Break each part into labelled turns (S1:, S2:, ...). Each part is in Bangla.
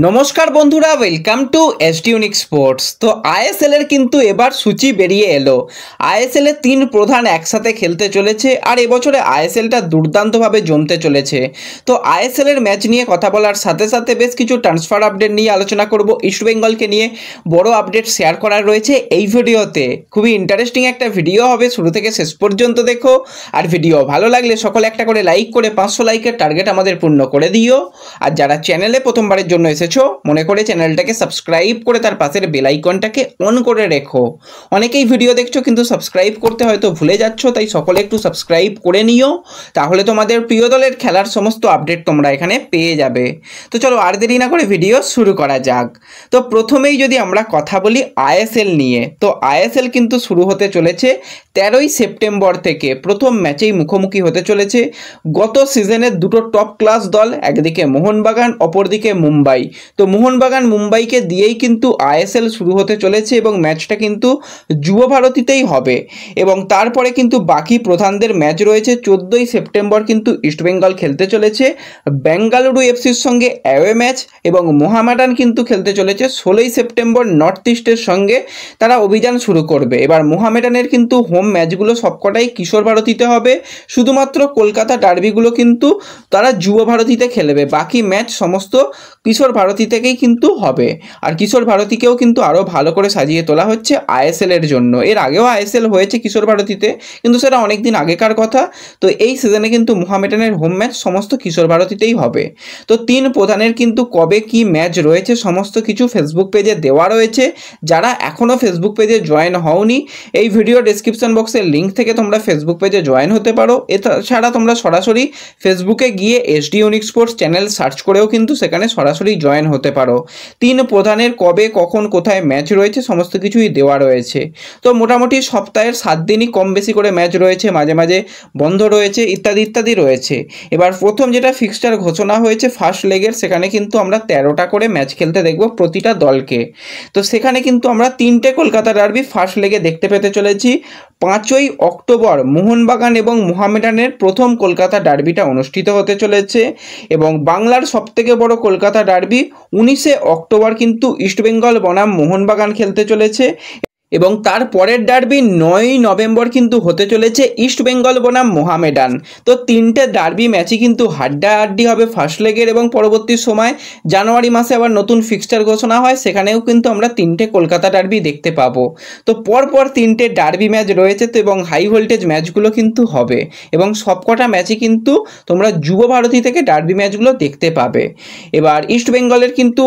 S1: নমস্কার বন্ধুরা, welcome to SD unique sports. তো আইএসএল এর কিন্তু এবার সূচি বেরিয়ে এলো। আইএসএল এর তিন প্রধান একসাথে খেলতে চলেছে আর এবছরে আইএসএলটা দুর্দান্তভাবে জমতে চলেছে। তো আইএসএল এর ম্যাচ নিয়ে কথা বলার সাথে সাথে বেশ কিছু ট্রান্সফার আপডেট নিয়ে আলোচনা করব। ইস্টবেঙ্গলকে নিয়ে বড় আপডেট শেয়ার করার রয়েছে এই ভিডিওতে। খুবই ইন্টারেস্টিং একটা ভিডিও হবে, শুরু থেকে শেষ পর্যন্ত দেখো। আর ভিডিও ভালো লাগলে সকলে একটা করে লাইক করে 500 লাইকের টার্গেট আমাদের পূর্ণ করে দিও। আর যারা চ্যানেলে প্রথমবারের জন্য এসেছো মনে করে চ্যানেলটাকে সাবস্ক্রাইব করে তার পাশের বেল আইকনটাকে অন করে রেখো। অনেকেই ভিডিও দেখছো কিন্তু সাবস্ক্রাইব করতে হয়তো ভুলে যাচ্ছ, তাই সকলে একটু সাবস্ক্রাইব করে নিও, তাহলে তোমাদের প্রিয় দলের খেলার সমস্ত আপডেট তোমরা এখানে পেয়ে যাবে। তো চলো আর দেরি না করে ভিডিও শুরু করা যাক। তো প্রথমেই যদি আমরা কথা বলি আইএসএল নিয়ে, তো আইএসএল কিন্তু শুরু হতে চলেছে 13ই সেপ্টেম্বর থেকে। প্রথম ম্যাচেই মুখোমুখি হতে চলেছে গত সিজনের দুটো টপ ক্লাস দল, একদিকে মোহনবাগান অপরদিকে মুম্বাই। তো মোহনবাগান মুম্বাইকে দিয়েই কিন্তু আইএসএল শুরু হতে চলেছে এবং ম্যাচটা কিন্তু যুব ভারতীতেই হবে। এবং তারপরে কিন্তু বাকি প্রধানদের ম্যাচ রয়েছে। 14ই সেপ্টেম্বর কিন্তু ইস্টবেঙ্গল খেলতে চলেছে বেঙ্গালুরু এফসির সঙ্গে অ্যাওয়ে ম্যাচ, এবং মোহামেডান কিন্তু খেলতে চলেছে 16ই সেপ্টেম্বর নর্থ ইস্টের সঙ্গে, তারা অভিযান শুরু করবে। এবার মোহামেডানের কিন্তু হোম ম্যাচগুলো সবকটাই কিশোর ভারতীতে হবে, শুধুমাত্র কলকাতা ডার্বিগুলো কিন্তু তারা যুব ভারতীতে খেলবে। বাকি ম্যাচ সমস্ত কিশোর ভারতী থেকেই কিন্তু হবে। আর কিশোর ভারতীকেও কিন্তু আরও ভালো করে সাজিয়ে তোলা হচ্ছে আইএসএল এর জন্য। এর আগেও আইএসএল হয়েছে কিশোর ভারতীতে, কিন্তু সেটা অনেক দিন আগেকার কথা। তো এই সিজনে কিন্তু মোহামেডানের হোম ম্যাচ সমস্ত কিশোর ভারতীতেই হবে। তো তিন প্রধানের কিন্তু কবে কি ম্যাচ রয়েছে সমস্ত কিছু ফেসবুক পেজে দেওয়া রয়েছে। যারা এখনও ফেসবুক পেজে জয়েন হওনি, এই ভিডিও ডেসক্রিপশন বক্সের লিঙ্ক থেকে তোমরা ফেসবুক পেজে জয়েন হতে পারো। এছাড়া তোমরা সরাসরি ফেসবুকে গিয়ে SD unique sports channel search করেও কিন্তু সেখানে সরাসরি জয়েন হতে পারো। তিন প্রধানের কবে কখন কোথায় ম্যাচ রয়েছে সমস্ত কিছুই দেওয়া রয়েছে। তো মোটামুটি সপ্তাহের 7 দিনই কম বেশি করে ম্যাচ রয়েছে, মাঝে মাঝে বন্ধ রয়েছে, ইত্যাদি ইত্যাদি রয়েছে। এবার প্রথম যেটা ফিক্সচার ঘোষণা হয়েছে ফার্স্ট লেগের, সেখানে কিন্তু আমরা 13টা করে ম্যাচ খেলতে দেখব প্রতিটা দলকে। তো সেখানে কিন্তু আমরা 3টে কলকাতা ডার্বি ফার্স্ট লেগে দেখতে পেতে চলেছি। 5ই অক্টোবর মোহনবাগান এবং মোহামেডানের প্রথম কলকাতা ডার্বিটা অনুষ্ঠিত হতে চলেছে, এবং বাংলার সবথেকে বড় কলকাতা ডার্বি 19শে অক্টোবর কিন্তু ইস্টবেঙ্গল বনাম মোহনবাগান খেলতে চলেছে। এবং তার পরের ডার্বি 9ই নভেম্বর কিন্তু হতে চলেছে ইস্টবেঙ্গল বনাম মোহামেডান। তো তিনটে ডার্বি ম্যাচই কিন্তু হাড্ডাহাড্ডি হবে ফার্স্ট লেগের, এবং পরবর্তী সময় জানুয়ারি মাসে আবার নতুন ফিক্সচার ঘোষণা হয়, সেখানেও কিন্তু আমরা 3টে কলকাতা ডার্বি দেখতে পাবো। তো পরপর 3টে ডার্বি ম্যাচ রয়েছে তো, এবং হাই ভোল্টেজ ম্যাচগুলো কিন্তু হবে, এবং সবকটা ম্যাচই কিন্তু তোমরা যুব ভারতী থেকে ডার্বি ম্যাচগুলো দেখতে পাবে। এবার ইস্টবেঙ্গলের কিন্তু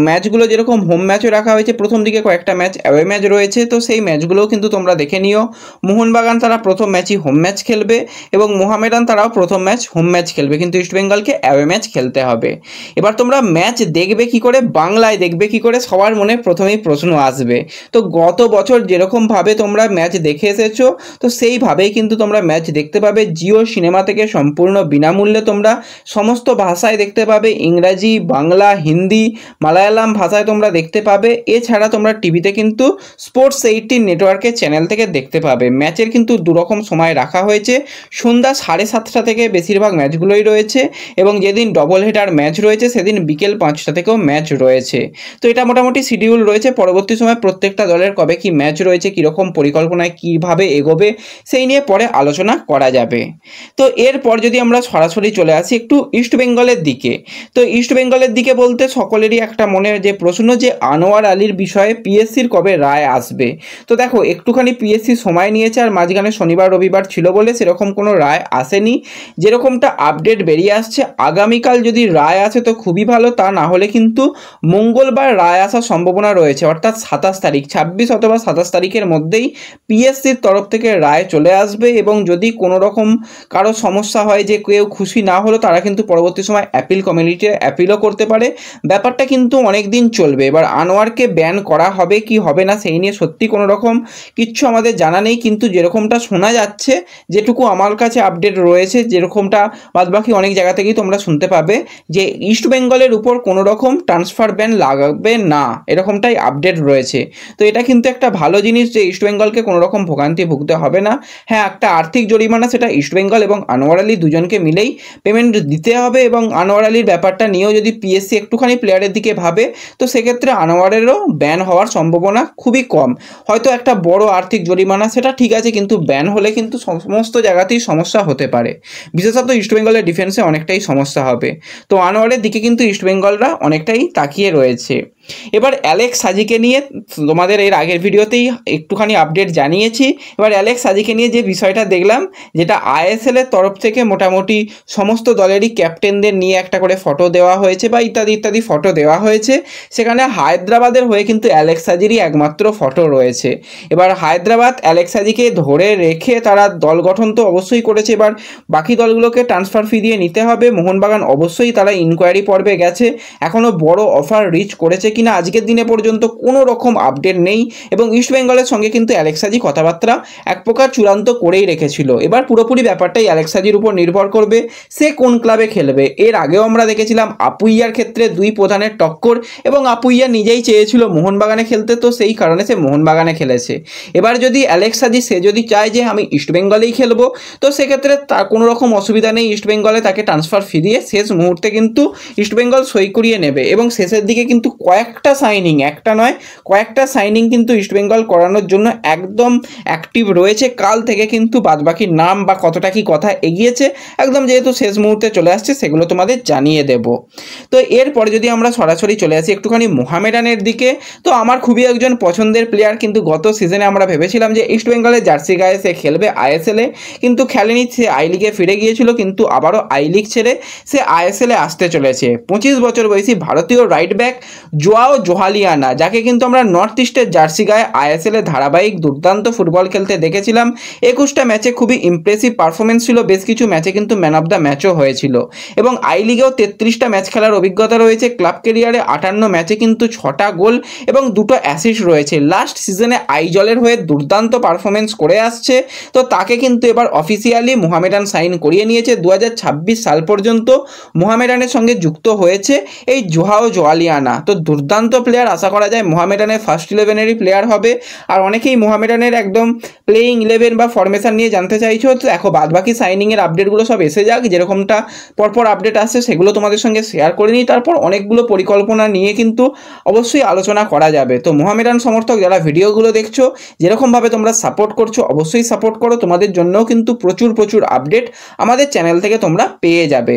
S1: ম্যাচগুলো যেরকম হোম ম্যাচও রাখা হয়েছে, প্রথম দিকে কয়েকটা ম্যাচ অ্যাওয়ে ম্যাচ রয়েছে, তো সেই ম্যাচগুলোও কিন্তু তোমরা দেখে নিও। মোহনবাগান তারা প্রথম ম্যাচই হোম ম্যাচ খেলবে, এবং মোহামেডান তারাও প্রথম ম্যাচ হোম ম্যাচ খেলবে, কিন্তু ইস্টবেঙ্গলকে অ্যাওয়ে ম্যাচ খেলতে হবে। এবার তোমরা ম্যাচ দেখবে কি করে, বাংলায় দেখবে কি করে, সবার মনে প্রথমেই প্রশ্ন আসবে। তো গত বছর যেরকমভাবে তোমরা ম্যাচ দেখে এসেছো, তো সেইভাবেই কিন্তু তোমরা ম্যাচ দেখতে পাবে। জিও সিনেমা থেকে সম্পূর্ণ বিনামূল্যে তোমরা সমস্ত ভাষায় দেখতে পাবে, ইংরাজি, বাংলা, হিন্দি, মালায়ালাম ভাষায় তোমরা দেখতে পাবে। এছাড়া তোমরা টিভিতে কিন্তু স্পোর্টস 18 নেটওয়ার্কের চ্যানেল থেকে দেখতে পাবে। ম্যাচের কিন্তু দুরকম সময় রাখা হয়েছে, সন্ধ্যা 7:30 থেকে বেশিরভাগ ম্যাচগুলোই রয়েছে, এবং যেদিন ডবল হেডার ম্যাচ রয়েছে সেদিন বিকেল 5টা থেকেও ম্যাচ রয়েছে। তো এটা মোটামুটি শিডিউল রয়েছে। পরবর্তী সময় প্রত্যেকটা দলের কবে কি ম্যাচ রয়েছে, কীরকম পরিকল্পনায় কীভাবে এগোবে, সেই নিয়ে পরে আলোচনা করা যাবে। তো এরপর যদি আমরা সরাসরি চলে আসি একটু ইস্টবেঙ্গলের দিকে, তো ইস্টবেঙ্গলের দিকে বলতে সকলেরই একটা মনে যে প্রশ্ন, যে আনোয়ার আলীর বিষয়ে পিএসসির কবে রায় আসবে। তো দেখো, একটুখানি পিএসসি সময় নিয়েছে, আর মাঝখানে শনিবার রবিবার ছিল বলে সেরকম কোনো রায় আসেনি। যেরকমটা আপডেট বেরিয়ে আসছে, আগামীকাল যদি রায় আসে তো খুবই ভালো, তা না হলে কিন্তু মঙ্গলবার রায় আসার সম্ভাবনা রয়েছে, অর্থাৎ 27 তারিখ, 26 অথবা 27 তারিখের মধ্যেই পিএসসির তরফ থেকে রায় চলে আসবে। এবং যদি কোনো রকম কারো সমস্যা হয়, যে কেউ খুশি না হলো, তারা কিন্তু পরবর্তী সময় অ্যাপিল কমিটিতে অ্যাপিলও করতে পারে। ব্যাপারটা কিন্তু অনেক দিন চলবে। এবার আনোয়ারকে ব্যান করা হবে কি হবে না সেই নিয়ে সত্যি কোনো রকম কিচ্ছু আমাদের জানা নেই, কিন্তু যেরকমটা শোনা যাচ্ছে, যেটুকু আমার কাছে আপডেট রয়েছে, যেরকমটা বাদবাকি অনেক জায়গা থেকেই তোমরা শুনতে পাবে যে ইস্ট বেঙ্গলের উপর কোনো রকম ট্রান্সফার ব্যান লাগবে না, এরকমটাই আপডেট রয়েছে। তো এটা কিন্তু একটা ভালো জিনিস যে ইস্ট বেঙ্গলকে কোনো রকম ভোগান্তি ভুগতে হবে না। হ্যাঁ, একটা আর্থিক জরিমানা সেটা ইস্ট বেঙ্গল এবং আনোয়ার আলী দুজনকে মিলেই পেমেন্ট দিতে হবে, এবং আনোয়ার আলীর ব্যাপারটা নিয়েও যদি পিএসসি একটুখানি প্লেয়ারের দিকে ভাবে তো সেক্ষেত্রে আনোয়ারেরও ব্যান হওয়ার সম্ভাবনা খুবই কম। হয়তো একটা বড় আর্থিক জরিমানা সেটা ঠিক আছে, কিন্তু ব্যান হলে কিন্তু সমস্ত জায়গাতেই সমস্যা হতে পারে, বিশেষত ইস্ট বেঙ্গলের ডিফেন্সে অনেকটাই সমস্যা হবে। তো আনোয়ারের দিকে কিন্তু ইস্ট বেঙ্গলরা অনেকটাই তাকিয়ে রয়েছে। এবার অ্যালেক্স সাজিকে নিয়ে তোমাদের এর আগের ভিডিওতেই একটুখানি আপডেট জানিয়েছি। এবার অ্যালেক্স সাজিকে নিয়ে যে বিষয়টা দেখলাম, যেটা আইএসএল এর তরফ থেকে মোটামুটি সমস্ত দলেরই ক্যাপ্টেনদের নিয়ে একটা করে ফটো দেওয়া হয়েছে বা ইত্যাদি ইত্যাদি ফটো দেওয়া হয়েছে, সেখানে হায়দ্রাবাদের হয়ে কিন্তু অ্যালেক্স সাজিরই একমাত্র ফটো রয়েছে। এবার হায়দ্রাবাদ অ্যালেক্স সাজিকে ধরে রেখে তারা দল গঠন তো অবশ্যই করেছে, এবার বাকি দলগুলোকে ট্রান্সফার ফি দিয়ে নিতে হবে। মোহনবাগান অবশ্যই তারা ইনকোয়ারি পর্বে গেছে, এখনও বড় অফার রিচ করেছে কিনা আজকের দিনে পর্যন্ত কোনো রকম আপডেট নেই, এবং ইস্ট বেঙ্গলের সঙ্গে কিন্তু অ্যালেক্স সাজি কথাবার্তা এক প্রকার চূড়ান্ত করেই রেখেছিল। এবার পুরোপুরি ব্যাপারটাই অ্যালেক্স সাজির উপর নির্ভর করবে সে কোন ক্লাবে খেলবে। এর আগেও আমরা দেখেছিলাম আপুইয়ার ক্ষেত্রে দুই প্রধানের টক্কর, এবং আপুইয়া নিজেই চেয়েছিল মোহনবাগানে খেলতে, তো সেই কারণে সে মোহনবাগানে খেলেছে। এবার যদি অ্যালেক্স সাজি সে যদি চায় যে আমি ইস্ট বেঙ্গলেই খেলবো, তো সেক্ষেত্রে তার কোনো রকম অসুবিধা নেই, ইস্ট বেঙ্গলে তাকে ট্রান্সফার ফি দিয়ে শেষ মুহূর্তে কিন্তু ইস্ট বেঙ্গল সই করিয়ে নেবে, এবং শেষের দিকে কিন্তু কয়েকটা সাইনিং, একটা নয় কয়েকটা সাইনিং কিন্তু ইস্ট বেঙ্গল করানোর জন্য একদম অ্যাক্টিভ রয়েছে। কাল থেকে কিন্তু বাদবাকি নাম বা কতটা কি কথা এগিয়েছে একদম যেহেতু শেষ মুহূর্তে চলে আসছে সেগুলো তোমাদের জানিয়ে দেব। তো এরপরে যদি আমরা সরাসরি চলে আসি একটুখানি মোহামেডানের দিকে, তো আমার খুবই একজন পছন্দের প্লেয়ার, কিন্তু গত সিজনে আমরা ভেবেছিলাম যে ইস্ট বেঙ্গলের জার্সি গায়ে সে খেলবে আইএসএলে, কিন্তু খেলেনি, সে আই লিগে ফিরে গিয়েছিল, কিন্তু আবারও আই লিগ ছেড়ে সে আইএসএলে আসতে চলেছে। 25 বছর বয়সী ভারতীয় রাইট ব্যাক জোয়াও জোহালিয়ানা, যাকে কিন্তু আমরা নর্থ ইস্টের জার্সি গায়ে আইএসএলে ধারাবাহিক দুর্দান্ত ফুটবল খেলতে দেখেছিলাম। 21টা ম্যাচে খুবই ইমপ্রেসিভ পারফরমেন্স ছিল, বেশ কিছু ম্যাচে কিন্তু ম্যান অফ দ্য ম্যাচও হয়েছিল, এবং আই লিগেও 33টা ম্যাচ খেলার অভিজ্ঞতা রয়েছে। ক্লাব ক্যারিয়ারে 58 ম্যাচে কিন্তু 6টা গোল এবং 2টো অ্যাসিস্ট রয়েছে। লাস্ট সিজনে আইজলের হয়ে দুর্দান্ত পারফরমেন্স করে আসছে, তো তাকে কিন্তু এবার অফিসিয়ালি মোহামেডান সাইন করিয়ে নিয়েছে। 2026 সাল পর্যন্ত মোহামেডানের সঙ্গে যুক্ত হয়েছে এই জোহাও জোয়ালিয়ানা। তো দুর্দান্ত প্লেয়ার, আশা করা যায় মোহামেডানের ফার্স্ট 11-এরই প্লেয়ার হবে। আর অনেকেই মোহামেডানের একদম প্লেইং 11 বা ফরমেশন নিয়ে জানতে চাইছো, তো দেখো বাদবাকি সাইনিংয়ের আপডেটগুলো সব এসে যাক, যেরকমটা পরপর আপডেট আসছে সেগুলো তোমাদের সঙ্গে শেয়ার করে নিই, তারপর অনেকগুলো পরিকল্পনা নিয়ে কিন্তু অবশ্যই আলোচনা করা যাবে। তো মোহামেডান সমর্থক যারা ভিডিওগুলো দেখছো, যেরকমভাবে তোমরা সাপোর্ট করছো অবশ্যই সাপোর্ট করো, তোমাদের জন্যও কিন্তু প্রচুর প্রচুর আপডেট আমাদের চ্যানেল থেকে তোমরা পেয়ে যাবে।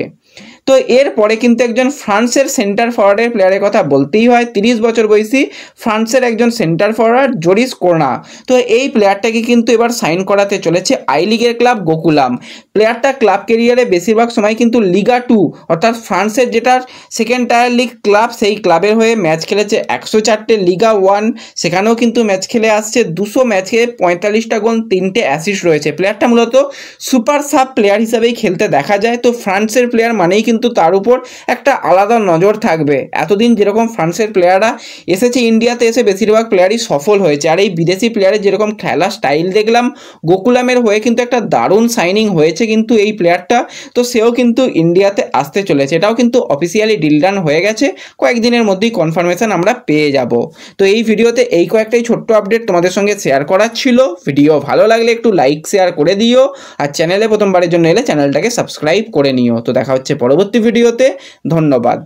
S1: তো এরপরে কিন্তু একজন ফ্রান্সের সেন্টার ফরওয়ার্ডের প্লেয়ারের কথা বলতেই হয়। 30 বছর বয়সী ফ্রান্সের একজন সেন্টার ফরওয়ার্ড জরিস কোর্না। তো এই প্লেয়ারটাকে কিন্তু এবার সাইন করাতে চলেছে আই লিগের ক্লাব গোকুলাম। প্লেয়ারটা ক্লাব ক্যারিয়ারে বেশিরভাগ সময় কিন্তু লিগা 2 অর্থাৎ ফ্রান্সের যেটা সেকেন্ড টায়ার লিগ ক্লাব, সেই ক্লাবের হয়ে ম্যাচ খেলেছে। 104টে লিগা 1 সেখানেও কিন্তু ম্যাচ খেলে আসছে। 200 ম্যাচে 45টা গোল, 3টে অ্যাসিস্ট রয়েছে। প্লেয়ারটা মূলত সুপার সাব প্লেয়ার হিসাবেই খেলতে দেখা যায়। তো ফ্রান্সের প্লেয়ার মানেই কিন্তু তার উপর একটা আলাদা নজর থাকবে। এতদিন যেরকম ফ্রান্সের প্লেয়াররা এসেছে ইন্ডিয়াতে, এসে বেশিরভাগ প্লেয়ারই সফল হয়েছে, আর এই বিদেশি প্লেয়ারের যেরকম খেলা স্টাইল দেখলাম গোকুলামের হয়ে কিন্তু একটা দারুণ সাইনিং হয়েছে কিন্তু এই প্লেয়ারটা। তো সেও কিন্তু ইন্ডিয়াতে আসতে চলেছে, এটাও কিন্তু অফিসিয়ালি ডিল ডান হয়ে গেছে, কয়েকদিনের মধ্যেই কনফার্মেশন আমরা পেয়ে যাব। তো এই ভিডিওতে এই কয়েকটাই ছোট্ট আপডেট তোমাদের সঙ্গে শেয়ার করার ছিল। ভিডিও ভালো লাগলে একটু লাইক শেয়ার করে দিও, আর চ্যানেলে প্রথমবারের জন্য এলে চ্যানেলটাকে সাবস্ক্রাইব করে নিও। তো দেখা হচ্ছে পরবর্তী ভিডিওতে, ধন্যবাদ।